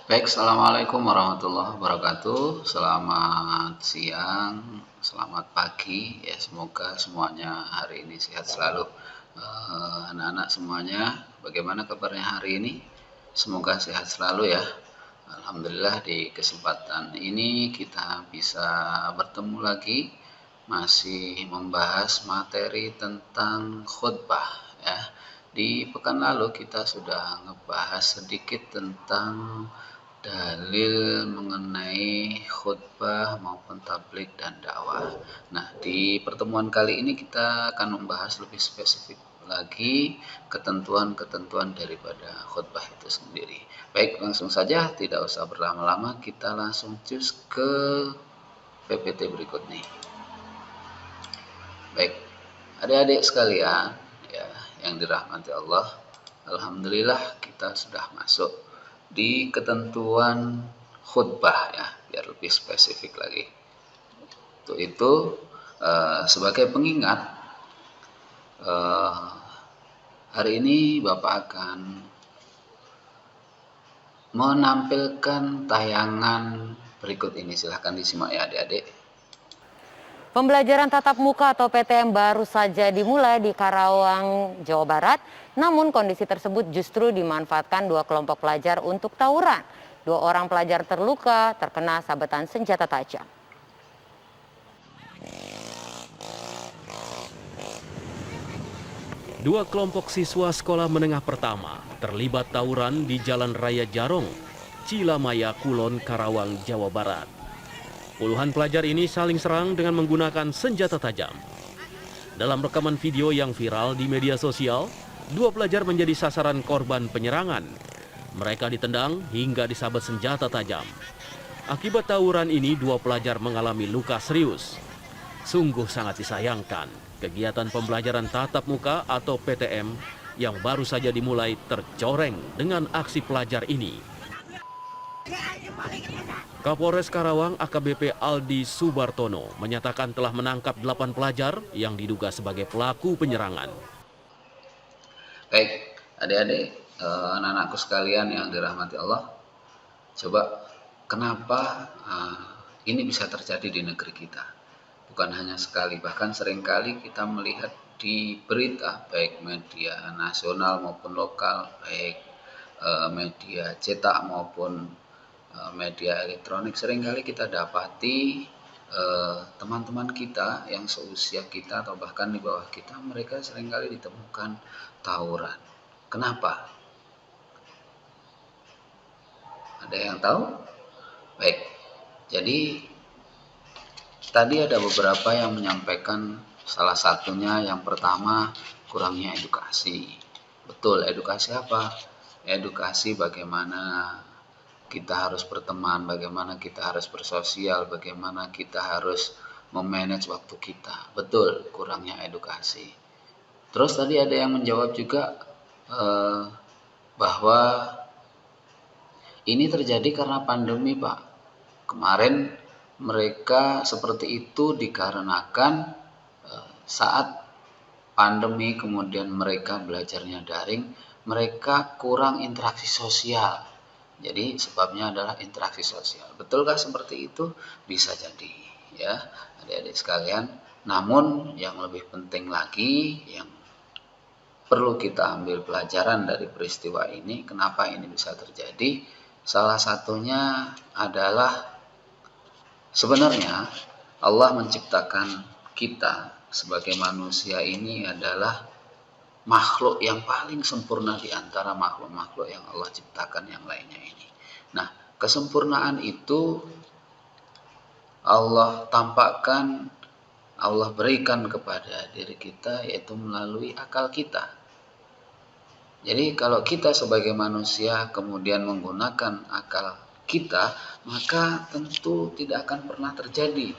Baik, assalamualaikum warahmatullahi wabarakatuh. Selamat siang, selamat pagi. Ya, semoga semuanya hari ini sehat selalu. Anak-anak semuanya, bagaimana kabarnya hari ini? Semoga sehat selalu ya. Alhamdulillah di kesempatan ini kita bisa bertemu lagi, masih membahas materi tentang khutbah ya. Di pekan lalu kita sudah ngebahas sedikit tentang dalil mengenai khutbah maupun tablik dan dakwah. Nah, di pertemuan kali ini kita akan membahas lebih spesifik lagi ketentuan-ketentuan daripada khutbah itu sendiri. Baik, langsung saja, tidak usah berlama-lama, kita langsung cus ke PPT berikut nih. Baik, adik-adik sekalian ya, yang dirahmati Allah, alhamdulillah kita sudah masuk di ketentuan khutbah ya, biar lebih spesifik lagi. Untuk itu sebagai pengingat, hari ini Bapak akan menampilkan tayangan berikut ini. Silahkan disimak ya adik-adik. Pembelajaran tatap muka atau PTM baru saja dimulai di Karawang, Jawa Barat. Namun kondisi tersebut justru dimanfaatkan dua kelompok pelajar untuk tawuran. Dua orang pelajar terluka terkena sabetan senjata tajam. Dua kelompok siswa sekolah menengah pertama terlibat tawuran di Jalan Raya Jarong, Cilamaya, Kulon, Karawang, Jawa Barat. Puluhan pelajar ini saling serang dengan menggunakan senjata tajam. Dalam rekaman video yang viral di media sosial, dua pelajar menjadi sasaran korban penyerangan. Mereka ditendang hingga disabet senjata tajam. Akibat tawuran ini, dua pelajar mengalami luka serius. Sungguh sangat disayangkan, kegiatan pembelajaran tatap muka atau PTM yang baru saja dimulai tercoreng dengan aksi pelajar ini. Kapolres Karawang AKBP Aldi Subartono menyatakan telah menangkap 8 pelajar yang diduga sebagai pelaku penyerangan. Baik, adik-adik, anak-anakku sekalian yang dirahmati Allah, coba kenapa ini bisa terjadi di negeri kita? Bukan hanya sekali, bahkan seringkali kita melihat di berita, baik media nasional maupun lokal, baik media cetak maupun media elektronik, seringkali kita dapati teman-teman kita yang seusia kita atau bahkan di bawah kita, mereka seringkali ditemukan tawuran. Kenapa? Ada yang tahu? Baik, jadi tadi ada beberapa yang menyampaikan, salah satunya yang pertama kurangnya edukasi. Betul, edukasi apa? Edukasi bagaimana kita harus berteman, bagaimana kita harus bersosial, bagaimana kita harus memanage waktu kita. Betul, kurangnya edukasi. Terus tadi ada yang menjawab juga bahwa ini terjadi karena pandemi, Pak. Kemarin mereka seperti itu dikarenakan saat pandemi kemudian mereka belajarnya daring, mereka kurang interaksi sosial. Jadi sebabnya adalah interaksi sosial. Betulkah seperti itu? Bisa jadi ya adik-adik sekalian. Namun yang lebih penting lagi, yang perlu kita ambil pelajaran dari peristiwa ini, kenapa ini bisa terjadi? Salah satunya adalah sebenarnya Allah menciptakan kita sebagai manusia ini adalah makhluk yang paling sempurna di antara makhluk-makhluk yang Allah ciptakan yang lainnya ini. Nah, kesempurnaan itu Allah tampakkan, Allah berikan kepada diri kita, yaitu melalui akal kita. Jadi kalau kita sebagai manusia kemudian menggunakan akal kita, maka tentu tidak akan pernah terjadi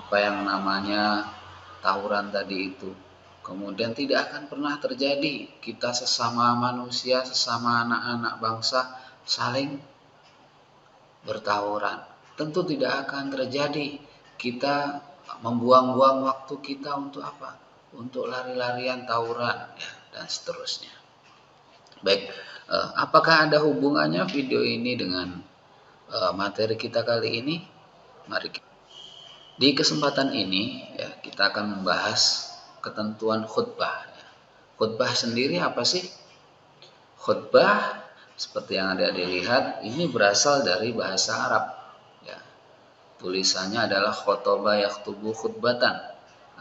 apa yang namanya tawuran tadi itu. Kemudian tidak akan pernah terjadi kita sesama manusia, sesama anak-anak bangsa saling bertawuran. Tentu tidak akan terjadi kita membuang-buang waktu kita untuk apa? Untuk lari-larian tawuran ya, dan seterusnya. Baik, apakah ada hubungannya video ini dengan materi kita kali ini. Mari di kesempatan ini ya, kita akan membahas ketentuan khutbah. Khutbah sendiri apa sih? Khutbah seperti yang adik-adik lihat ini berasal dari bahasa Arab. Ya. Tulisannya adalah khotoba yakhtubu khutbatan.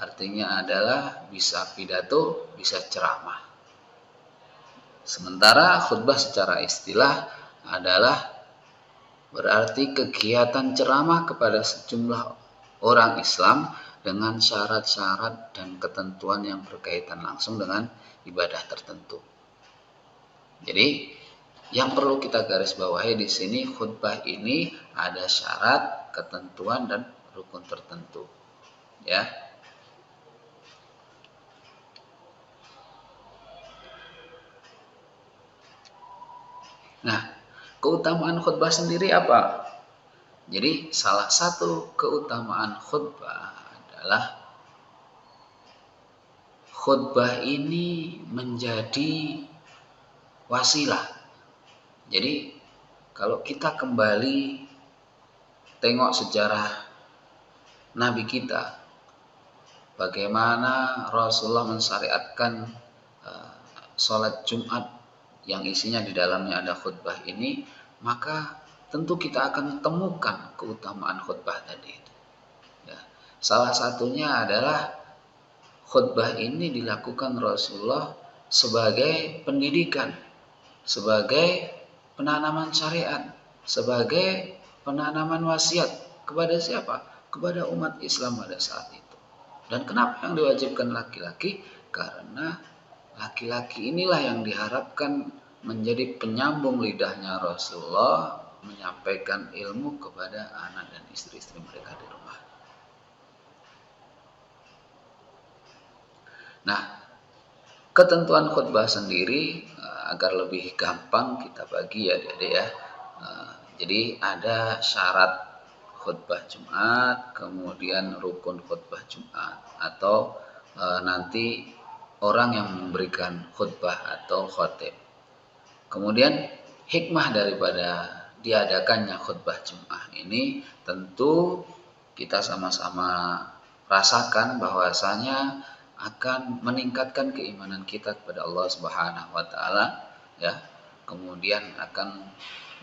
Artinya adalah bisa pidato, bisa ceramah. Sementara khutbah secara istilah adalah berarti kegiatan ceramah kepada sejumlah orang Islam dengan syarat-syarat dan ketentuan yang berkaitan langsung dengan ibadah tertentu. Jadi, yang perlu kita garis bawahi di sini, khutbah ini ada syarat, ketentuan, dan rukun tertentu. Ya. Nah, keutamaan khutbah sendiri apa? Jadi, salah satu keutamaan khutbah adalah khutbah ini menjadi wasilah. Jadi kalau kita kembali tengok sejarah Nabi kita, bagaimana Rasulullah mensyariatkan sholat Jumat yang isinya di dalamnya ada khutbah ini, maka tentu kita akan temukan keutamaan khutbah tadi. Ya. Salah satunya adalah khutbah ini dilakukan Rasulullah sebagai pendidikan, sebagai penanaman syariat, sebagai penanaman wasiat kepada siapa? Kepada umat Islam pada saat itu. Dan kenapa yang diwajibkan laki-laki? Karena laki-laki inilah yang diharapkan menjadi penyambung lidahnya Rasulullah menyampaikan ilmu kepada anak dan istri-istri mereka di rumah. Nah, ketentuan khutbah sendiri agar lebih gampang kita bagi ya adik-adik ya. Jadi ada syarat khutbah Jumat, kemudian rukun khutbah Jumat, atau nanti orang yang memberikan khutbah atau khotib. Kemudian hikmah daripada diadakannya khutbah Jumat ini tentu kita sama-sama rasakan bahwasanya akan meningkatkan keimanan kita kepada Allah Subhanahu wa taala ya. Kemudian akan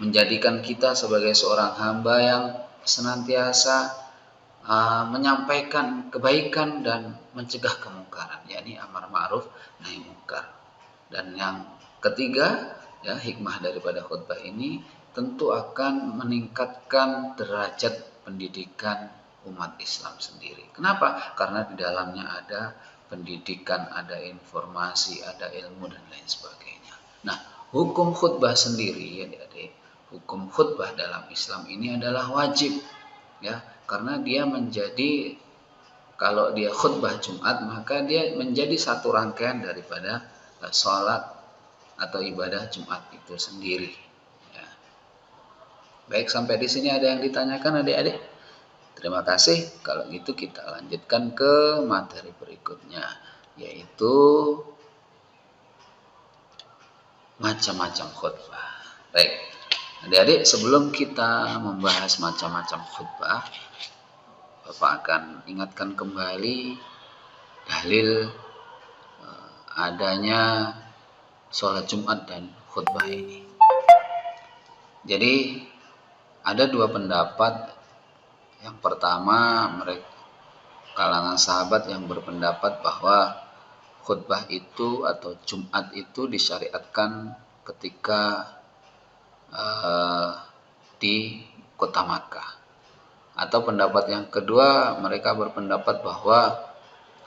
menjadikan kita sebagai seorang hamba yang senantiasa menyampaikan kebaikan dan mencegah kemungkaran, yakni amar ma'ruf nahi munkar. Dan yang ketiga ya, hikmah daripada khutbah ini tentu akan meningkatkan derajat pendidikan umat Islam sendiri. Kenapa? Karena di dalamnya ada pendidikan, ada informasi, ada ilmu dan lain sebagainya. Nah, hukum khutbah sendiri ya adik-adik, hukum khutbah dalam Islam ini adalah wajib ya, karena dia menjadi, kalau dia khutbah Jumat maka dia menjadi satu rangkaian daripada sholat atau ibadah Jumat itu sendiri ya. Baik, sampai di sini ada yang ditanyakan adik-adik? Terima kasih. Kalau gitu kita lanjutkan ke materi berikutnya, yaitu macam-macam khutbah. Baik, adik-adik, sebelum kita membahas macam-macam khutbah, Bapak akan ingatkan kembali dalil adanya sholat Jumat dan khutbah ini. Jadi ada dua pendapat. Yang pertama, mereka kalangan sahabat yang berpendapat bahwa khutbah itu atau Jumat itu disyariatkan ketika di kota Makkah. Atau pendapat yang kedua, mereka berpendapat bahwa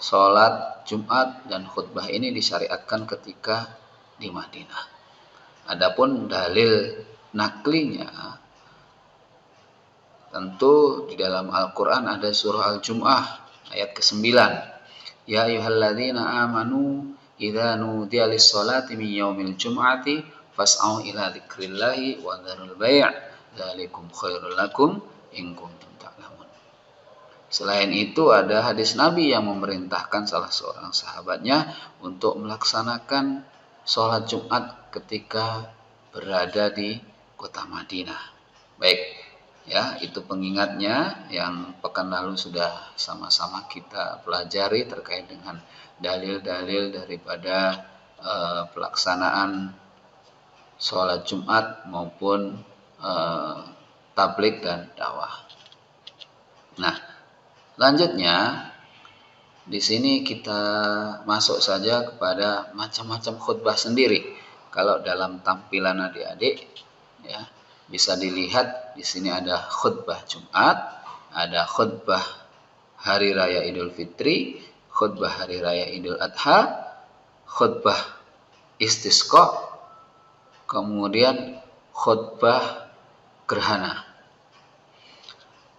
sholat Jumat dan khutbah ini disyariatkan ketika di Madinah. Adapun dalil naklinya, tentu di dalam Al-Quran ada surah Al-Jum'ah ayat ke-9. Ya ayyuhalladzina amanu idza nudiya lis-sholati min yaumil jum'ati fas'au ila dzikrillahi wa dzarul bai' dzalikum khairul lakum in kuntum ta'lamun. Selain itu ada hadis Nabi yang memerintahkan salah seorang sahabatnya untuk melaksanakan sholat Jumat ketika berada di kota Madinah. Baik, Ya, itu pengingatnya yang pekan lalu sudah sama-sama kita pelajari terkait dengan dalil-dalil daripada pelaksanaan sholat Jumat maupun tablik dan dakwah. Nah, lanjutnya di sini kita masuk saja kepada macam-macam khutbah sendiri. Kalau dalam tampilan adik-adik, ya, bisa dilihat di sini ada khutbah Jumat, ada khutbah Hari Raya Idul Fitri, khutbah Hari Raya Idul Adha, khutbah Istisqa, kemudian khutbah gerhana.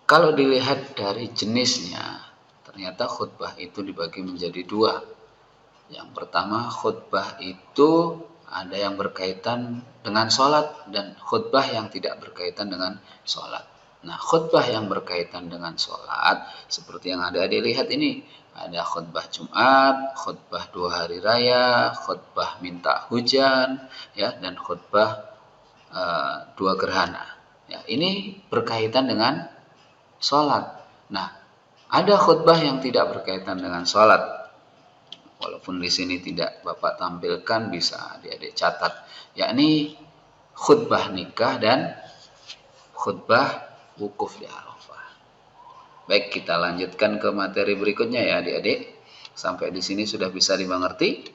Kalau dilihat dari jenisnya, ternyata khutbah itu dibagi menjadi dua. Yang pertama, khutbah itu ada yang berkaitan dengan sholat dan khutbah yang tidak berkaitan dengan sholat. Nah, khutbah yang berkaitan dengan sholat, seperti yang adik-adik lihat ini, ada khutbah Jumat, khutbah 2 hari raya, khutbah minta hujan, ya, dan khutbah 2 gerhana. Ya, ini berkaitan dengan sholat. Nah, ada khutbah yang tidak berkaitan dengan sholat. Walaupun di sini tidak Bapak tampilkan, bisa adik-adik catat, yakni khutbah nikah dan khutbah wukuf di Arafah. Baik, kita lanjutkan ke materi berikutnya ya adik-adik. Sampai di sini sudah bisa dimengerti?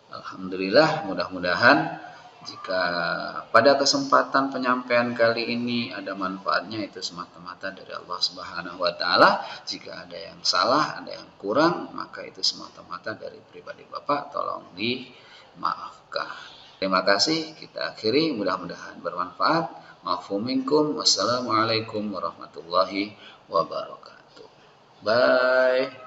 Alhamdulillah, mudah-mudahan jika pada kesempatan penyampaian kali ini ada manfaatnya, itu semata-mata dari Allah Subhanahu wa taala. Jika ada yang salah, ada yang kurang, maka itu semata-mata dari pribadi Bapak, tolong dimaafkan. Terima kasih, kita akhiri, mudah-mudahan bermanfaat. Ma'fu minkum. Wassalamualaikum warahmatullahi wabarakatuh. Bye.